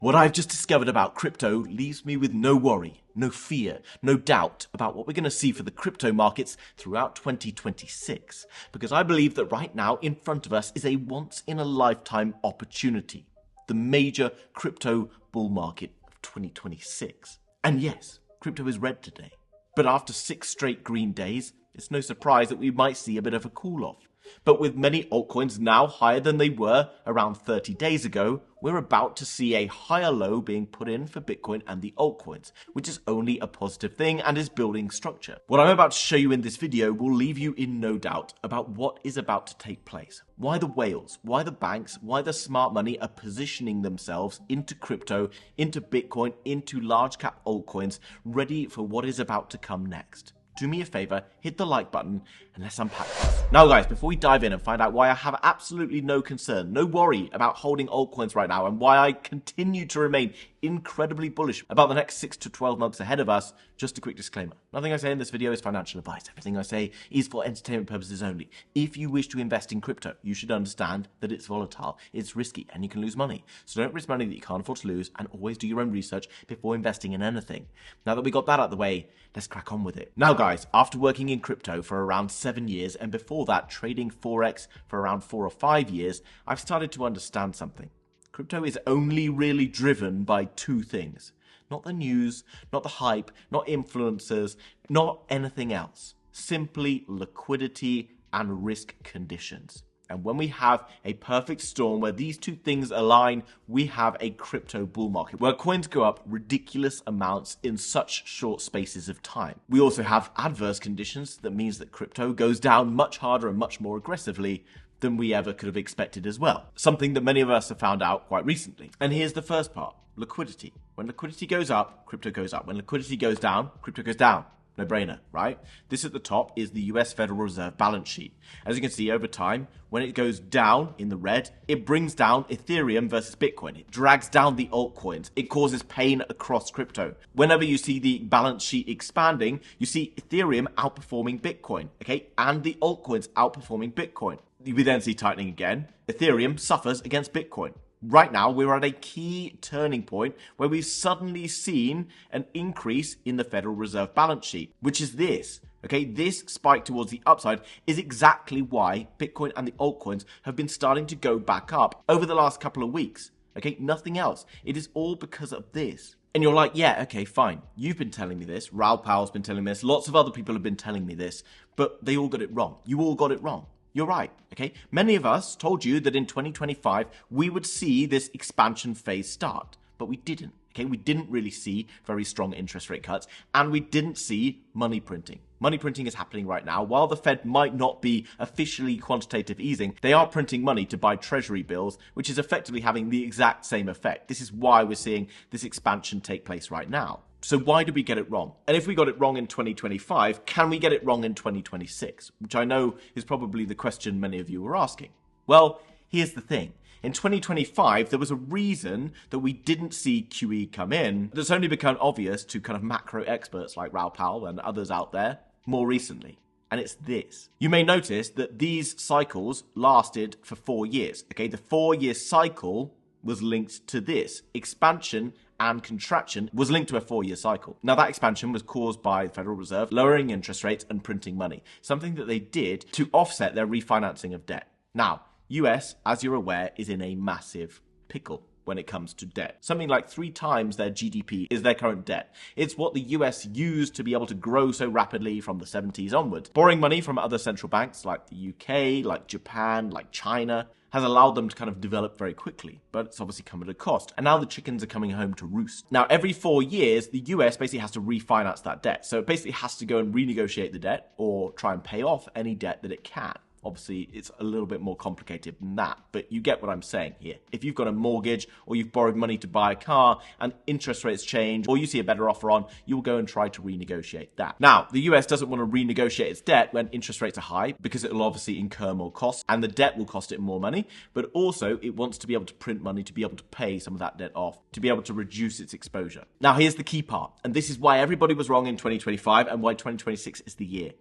What I've just discovered about crypto leaves me with no worry, no fear, no doubt about what we're going to see for the crypto markets throughout 2026, because I believe that right now in front of us is a once-in-a-lifetime opportunity, the major crypto bull market of 2026. And yes, crypto is red today, but after 6 straight green days, it's no surprise that we might see a bit of a cool-off. But with many altcoins now higher than they were around 30 days ago, we're about to see a higher low being put in for Bitcoin and the altcoins, which is only a positive thing and is building structure. What I'm about to show you in this video will leave you in no doubt about what is about to take place. Why the whales, why the banks, why the smart money are positioning themselves into crypto, into Bitcoin, into large cap altcoins, ready for what is about to come next. Do me a favor, hit the like button, and let's unpack this. Now guys, before we dive in and find out why I have absolutely no concern, no worry about holding altcoins right now, and why I continue to remain incredibly bullish about the next 6 to 12 months ahead of us, just a quick disclaimer. Nothing I say in this video is financial advice. Everything I say is for entertainment purposes only. If you wish to invest in crypto, you should understand that it's volatile, it's risky, and you can lose money. So don't risk money that you can't afford to lose, and always do your own research before investing in anything. Now that we got that out of the way, let's crack on with it. Now guys, after working in crypto for around 7 years, and before that trading Forex for around 4 or 5 years, I've started to understand something. Crypto is only really driven by 2 things. Not the news, not the hype, not influencers, not anything else. Simply liquidity and risk conditions. And when we have a perfect storm where these 2 things align, we have a crypto bull market where coins go up ridiculous amounts in such short spaces of time. We also have adverse conditions that means that crypto goes down much harder and much more aggressively than we ever could have expected as well. Something that many of us have found out quite recently. And here's the first part, liquidity. When liquidity goes up, crypto goes up. When liquidity goes down, crypto goes down. No brainer, right? This at the top is the US Federal Reserve balance sheet. As you can see over time, when it goes down in the red, it brings down Ethereum versus Bitcoin. It drags down the altcoins. It causes pain across crypto. Whenever you see the balance sheet expanding, you see Ethereum outperforming Bitcoin, okay? And the altcoins outperforming Bitcoin. We then see tightening again. Ethereum suffers against Bitcoin. Right now, we're at a key turning point where we've suddenly seen an increase in the Federal Reserve balance sheet, which is this. Okay, this spike towards the upside is exactly why Bitcoin and the altcoins have been starting to go back up over the last couple of weeks. Okay, nothing else. It is all because of this. And you're like, yeah, okay, fine. You've been telling me this. Raoul Pal's been telling me this. Lots of other people have been telling me this, but they all got it wrong. You all got it wrong. You're right, okay? Many of us told you that in 2025, we would see this expansion phase start, but we didn't, okay? We didn't really see very strong interest rate cuts, and we didn't see money printing. Money printing is happening right now. While the Fed might not be officially quantitative easing, they are printing money to buy treasury bills, which is effectively having the exact same effect. This is why we're seeing this expansion take place right now. So why did we get it wrong? And if we got it wrong in 2025, can we get it wrong in 2026? Which I know is probably the question many of you were asking. Well, here's the thing. In 2025, there was a reason that we didn't see QE come in that's only become obvious to kind of macro experts like Raoul Pal and others out there more recently. And it's this. You may notice that these cycles lasted for 4 years. Okay, the 4-year cycle was linked to this. Expansion and contraction was linked to a 4-year cycle. Now that expansion was caused by the Federal Reserve lowering interest rates and printing money, something that they did to offset their refinancing of debt. Now, US, as you're aware, is in a massive pickle when it comes to debt. Something like 3 times their GDP is their current debt. It's what the US used to be able to grow so rapidly from the 70s onwards. Borrowing money from other central banks like the UK, like Japan, like China, has allowed them to kind of develop very quickly, but it's obviously come at a cost. And now the chickens are coming home to roost. Now, every 4 years, the US basically has to refinance that debt. So it basically has to go and renegotiate the debt or try and pay off any debt that it can. Obviously, it's a little bit more complicated than that, but you get what I'm saying here. If you've got a mortgage or you've borrowed money to buy a car and interest rates change or you see a better offer on, you'll go and try to renegotiate that. Now, the US doesn't want to renegotiate its debt when interest rates are high because it'll obviously incur more costs and the debt will cost it more money, but also it wants to be able to print money to be able to pay some of that debt off, to be able to reduce its exposure. Now, here's the key part, and this is why everybody was wrong in 2025 and why 2026 is the year.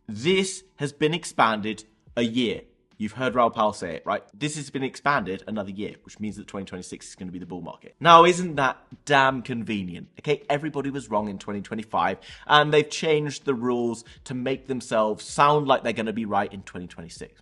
This has been expanded a year. You've heard Raoul Pal say it, right? This has been expanded another year, which means that 2026 is going to be the bull market. Now, isn't that damn convenient? Okay, everybody was wrong in 2025, and they've changed the rules to make themselves sound like they're going to be right in 2026.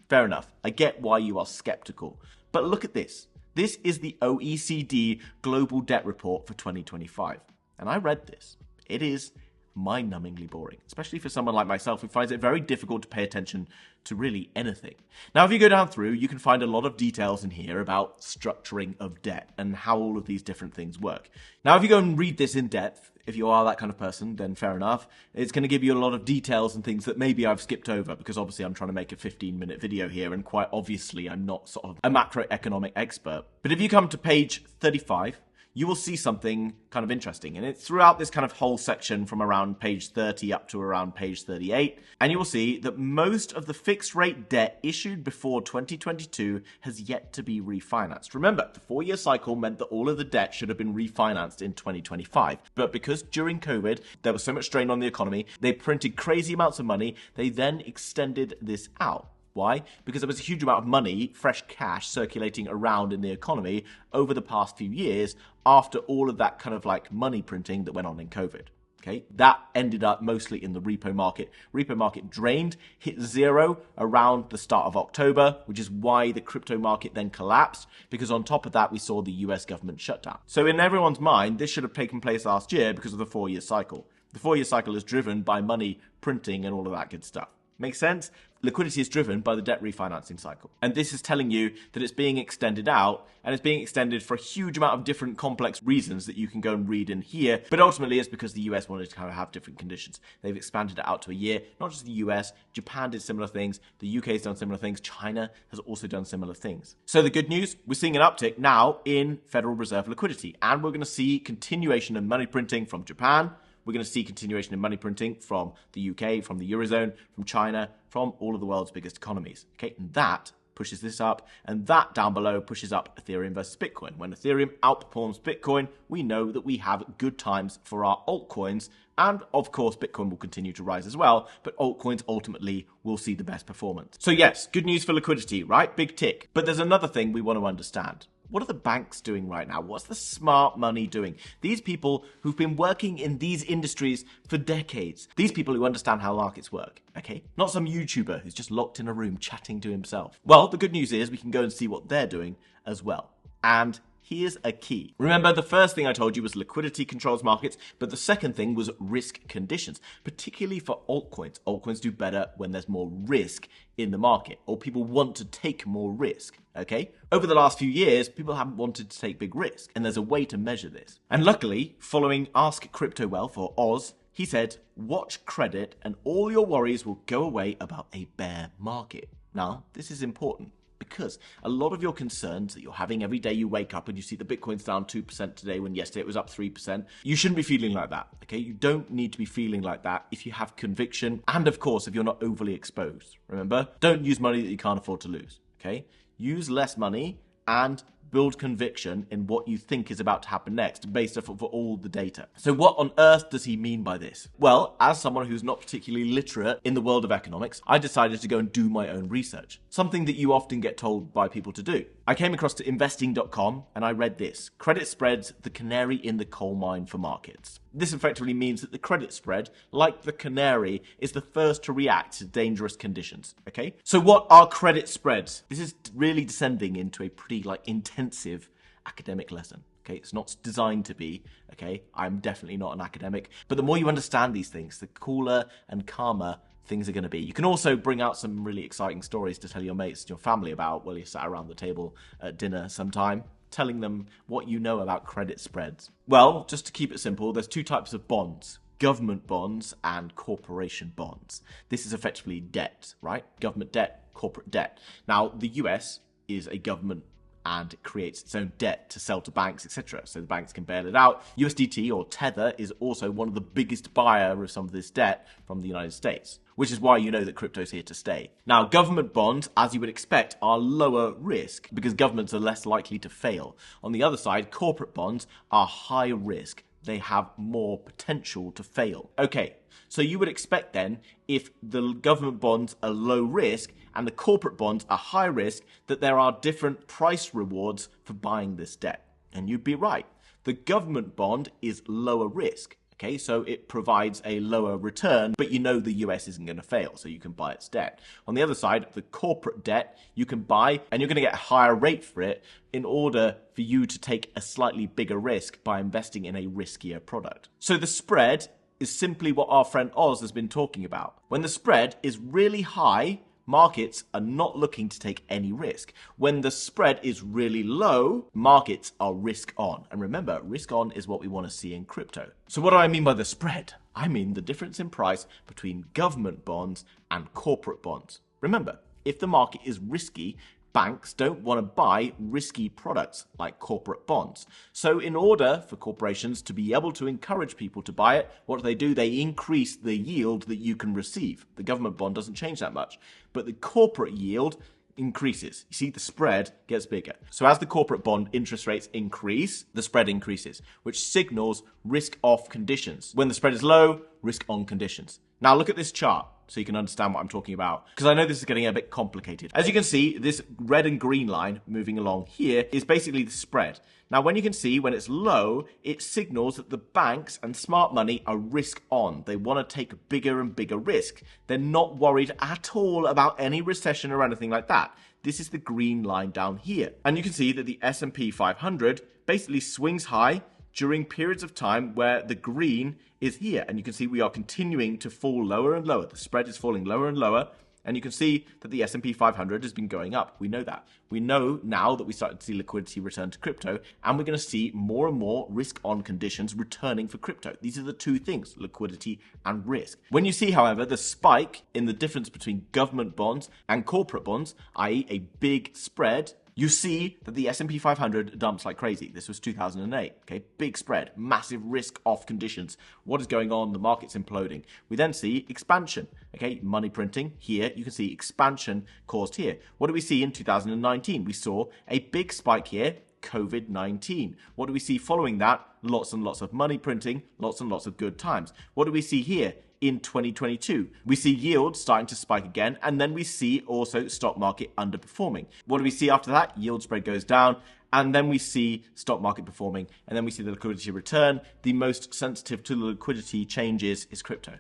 Fair enough. I get why you are skeptical. But look at this. This is the OECD Global Debt Report for 2025. And I read this. It is mind-numbingly boring, especially for someone like myself who finds it very difficult to pay attention to really anything. Now, if you go down through, you can find a lot of details in here about structuring of debt and how all of these different things work. Now, if you go and read this in depth, if you are that kind of person, then fair enough. It's going to give you a lot of details and things that maybe I've skipped over because obviously I'm trying to make a 15-minute video here and quite obviously I'm not sort of a macroeconomic expert. But if you come to page 35, you will see something kind of interesting. And it's throughout this kind of whole section from around page 30 up to around page 38. And you will see that most of the fixed rate debt issued before 2022 has yet to be refinanced. Remember, the 4-year cycle meant that all of the debt should have been refinanced in 2025. But because during COVID, there was so much strain on the economy, they printed crazy amounts of money. They then extended this out. Why? Because there was a huge amount of money, fresh cash, circulating around in the economy over the past few years after all of that kind of like money printing that went on in COVID. Okay, that ended up mostly in the repo market. Repo market drained, hit zero around the start of October, which is why the crypto market then collapsed, because on top of that, we saw the US government shutdown. So in everyone's mind, this should have taken place last year because of the 4-year cycle. The 4-year cycle is driven by money printing and all of that good stuff. Make sense? Liquidity is driven by the debt refinancing cycle. And this is telling you that it's being extended out, and it's being extended for a huge amount of different complex reasons that you can go and read in here. But ultimately, it's because the US wanted to kind of have different conditions. They've expanded it out to a year. Not just the US, Japan did similar things. The UK has done similar things. China has also done similar things. So the good news, we're seeing an uptick now in Federal Reserve liquidity. And we're going to see continuation of money printing from Japan. We're going to see continuation in money printing from the UK, from the Eurozone, from China, from all of the world's biggest economies. Okay, and that pushes this up, and that down below pushes up Ethereum versus Bitcoin. When Ethereum outperforms Bitcoin, we know that we have good times for our altcoins, and of course, Bitcoin will continue to rise as well, but altcoins ultimately will see the best performance. So yes, good news for liquidity, right? Big tick. But there's another thing we want to understand. What are the banks doing right now? What's the smart money doing? These people who've been working in these industries for decades. These people who understand how markets work, okay? Not some YouTuber who's just locked in a room chatting to himself. Well, the good news is we can go and see what they're doing as well. And here's a key. Remember, the first thing I told you was liquidity controls markets, but the second thing was risk conditions, particularly for altcoins. Altcoins do better when there's more risk in the market, or people want to take more risk, okay? Over the last few years, people haven't wanted to take big risk, and there's a way to measure this. And luckily, following Ask Crypto Wealth, or Oz, he said, watch credit and all your worries will go away about a bear market. Now, this is important, because a lot of your concerns that you're having every day you wake up and you see the Bitcoin's down 2% today when yesterday it was up 3%, you shouldn't be feeling like that, okay? You don't need to be feeling like that if you have conviction and, of course, if you're not overly exposed. Remember, don't use money that you can't afford to lose, okay? Use less money and build conviction in what you think is about to happen next based off of all the data. So what on earth does he mean by this? Well, as someone who's not particularly literate in the world of economics, I decided to go and do my own research. Something that you often get told by people to do. I came across to investing.com and I read this. Credit spreads, the canary in the coal mine for markets. This effectively means that the credit spread, like the canary, is the first to react to dangerous conditions, okay? So what are credit spreads? This is really descending into a pretty intensive academic lesson. Okay, it's not designed to be, okay? I'm definitely not an academic, but the more you understand these things, the cooler and calmer things are going to be. You can also bring out some really exciting stories to tell your mates and your family about while you sat around the table at dinner sometime, telling them what you know about credit spreads. Well, just to keep it simple, there's two types of bonds. Government bonds and corporation bonds. This is effectively debt, right? Government debt, corporate debt. Now, the US is a government and it creates its own debt to sell to banks, etc. So the banks can bail it out. USDT or Tether is also one of the biggest buyer of some of this debt from the United States, which is why you know that crypto's here to stay. Now, government bonds, as you would expect, are lower risk because governments are less likely to fail. On the other side, corporate bonds are high risk. They have more potential to fail. Okay, So you would expect then, if the government bonds are low risk and the corporate bonds are high risk, that there are different price rewards for buying this debt. And you'd be right. The government bond is lower risk. Okay, so it provides a lower return, but you know the US isn't going to fail, so you can buy its debt. On the other side, the corporate debt you can buy, and you're going to get a higher rate for it in order for you to take a slightly bigger risk by investing in a riskier product. So the spread is simply what our friend Oz has been talking about. When the spread is really high, markets are not looking to take any risk. When the spread is really low, markets are risk on. And remember, risk on is what we want to see in crypto. So what do I mean by the spread? I mean the difference in price between government bonds and corporate bonds. Remember, if the market is risky, banks don't want to buy risky products like corporate bonds. So in order for corporations to be able to encourage people to buy it, what do? They increase the yield that you can receive. The government bond doesn't change that much, but the corporate yield increases. You see, the spread gets bigger. So as the corporate bond interest rates increase, the spread increases, which signals risk-off conditions. When the spread is low, risk-on conditions. Now look at this chart so you can understand what I'm talking about, because I know this is getting a bit complicated. As you can see, this red and green line moving along here is basically the spread. Now, when you can see, when it's low, it signals that the banks and smart money are risk on. They want to take bigger and bigger risk. They're not worried at all about any recession or anything like that. This is the green line down here. And you can see that the S&P 500 basically swings high during periods of time where the green is here. And you can see we are continuing to fall lower and lower. The spread is falling lower and lower. And you can see that the S&P 500 has been going up. We know that. We know now that we started to see liquidity return to crypto, and we're going to see more and more risk-on conditions returning for crypto. These are the two things, liquidity and risk. When you see, however, the spike in the difference between government bonds and corporate bonds, i.e. a big spread, you see that the S&P 500 dumps like crazy. This was 2008, okay? Big spread, massive risk-off conditions. What is going on? The market's imploding. We then see expansion, okay? Money printing. Here, you can see expansion caused here. What do we see in 2019? We saw a big spike here, COVID-19. What do we see following that? Lots and lots of money printing, lots and lots of good times. What do we see here? In 2022, we see yields starting to spike again, and then we see also stock market underperforming. What do we see after that? Yield spread goes down, and then we see stock market performing, and then we see the liquidity return. The most sensitive to the liquidity changes is crypto.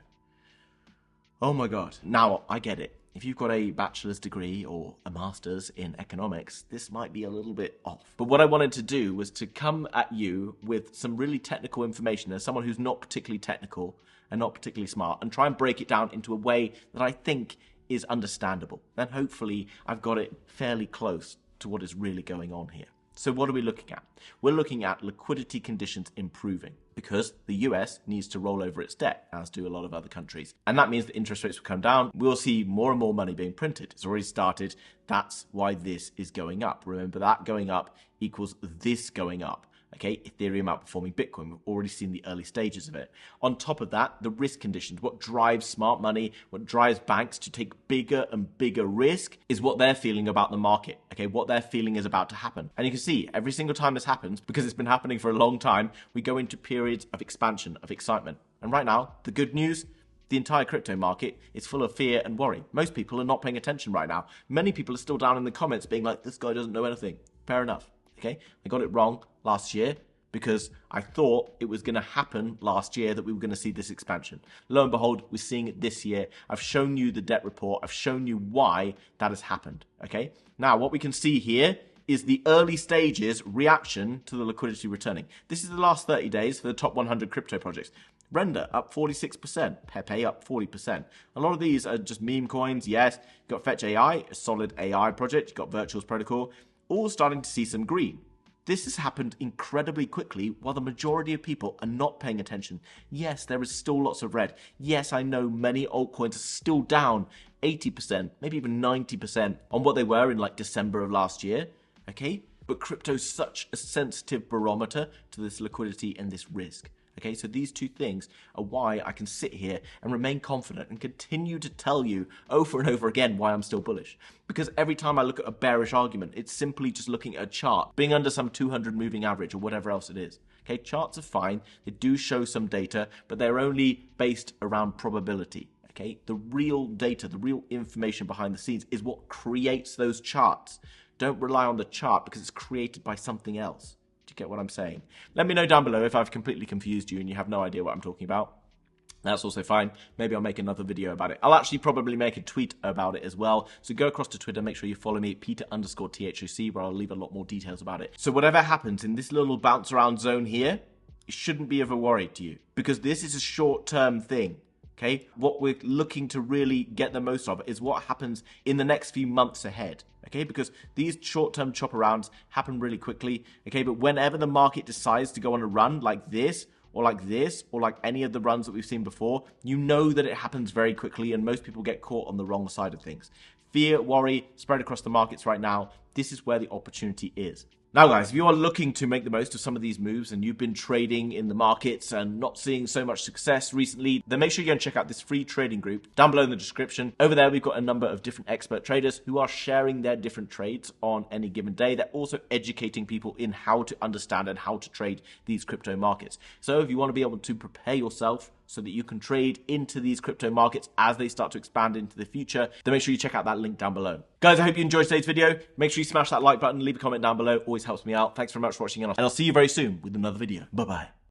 Oh my God. Now, I get it. If you've got a bachelor's degree or a master's in economics, this might be a little bit off. But what I wanted to do was to come at you with some really technical information as someone who's not particularly technical and not particularly smart, and try and break it down into a way that I think is understandable. And hopefully I've got it fairly close to what is really going on here. So what are we looking at? We're looking at liquidity conditions improving because the US needs to roll over its debt, as do a lot of other countries. And that means that interest rates will come down. We'll see more and more money being printed. It's already started. That's why this is going up. Remember, that going up equals this going up. Okay, Ethereum outperforming Bitcoin. We've already seen the early stages of it. On top of that, the risk conditions, what drives smart money, what drives banks to take bigger and bigger risk is what they're feeling about the market. Okay, what they're feeling is about to happen. And you can see every single time this happens, because it's been happening for a long time, we go into periods of expansion, of excitement. And right now, the good news, the entire crypto market is full of fear and worry. Most people are not paying attention right now. Many people are still down in the comments being like, this guy doesn't know anything. Fair enough. Okay, I got it wrong last year because I thought it was going to happen last year that we were going to see this expansion. Lo and behold, we're seeing it this year. I've shown you the debt report. I've shown you why that has happened. Okay, now what we can see here is the early stages reaction to the liquidity returning. This is the last 30 days for the top 100 crypto projects. Render up 46%, Pepe up 40%. A lot of these are just meme coins, yes. You've got Fetch AI, a solid AI project. You've got Virtual's Protocol, all starting to see some green. This has happened incredibly quickly while the majority of people are not paying attention. Yes, there is still lots of red. Yes, I know many altcoins are still down 80%, maybe even 90% on what they were in like December of last year. Okay, but crypto's such a sensitive barometer to this liquidity and this risk. Okay, so these two things are why I can sit here and remain confident and continue to tell you over and over again why I'm still bullish. Because every time I look at a bearish argument, it's simply just looking at a chart, being under some 200 moving average or whatever else it is. Okay, charts are fine. They do show some data, but they're only based around probability. Okay, the real data, the real information behind the scenes is what creates those charts. Don't rely on the chart because it's created by something else. Do you get what I'm saying? Let me know down below if I've completely confused you and you have no idea what I'm talking about. That's also fine. Maybe I'll make another video about it. I'll actually probably make a tweet about it as well. So go across to Twitter, make sure you follow me, Peter_THOC, where I'll leave a lot more details about it. So whatever happens in this little bounce around zone here, it shouldn't be of a worry to you because this is a short-term thing. Okay, what we're looking to really get the most of is what happens in the next few months ahead. Okay, because these short-term chop arounds happen really quickly. Okay, but whenever the market decides to go on a run like this, or like any of the runs that we've seen before, you know that it happens very quickly and most people get caught on the wrong side of things. Fear, worry, spread across the markets right now. This is where the opportunity is. Now guys, if you are looking to make the most of some of these moves and you've been trading in the markets and not seeing so much success recently, then make sure you go and check out this free trading group down below in the description. Over there, we've got a number of different expert traders who are sharing their different trades on any given day. They're also educating people in how to understand and how to trade these crypto markets. So if you want to be able to prepare yourself so that you can trade into these crypto markets as they start to expand into the future, then make sure you check out that link down below. Guys, I hope you enjoyed today's video. Make sure you smash that like button, leave a comment down below. Always helps me out. Thanks very much for watching, and I'll see you very soon with another video. Bye-bye.